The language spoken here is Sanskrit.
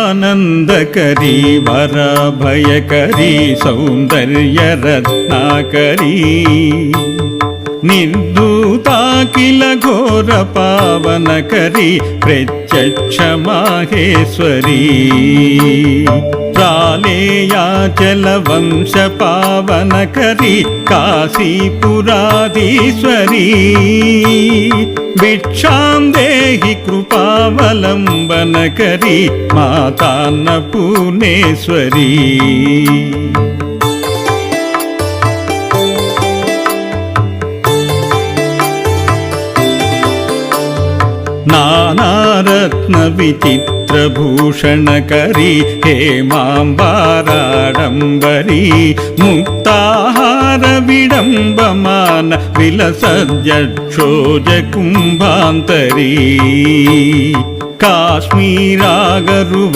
आनन्दकरी वरभयकरी सौन्दर्यरत्नाकरी निर्धूताखिल घोरपावनकरी प्रत्यक्ष माहेश्वरी प्रालेयाचलवंश पावनकरी काशीपुराधीश्वरी भिक्षां देहि कृपावलम्बनकरी मातान्नपूर्णेश्वरी नानारत्न विचित्रभूषणकरी हेमाम्बाराडम्बरी मुक्ताहार विडम्बमान विलसज्जक्षोजकुम्भान्तरी काश्मीरागरु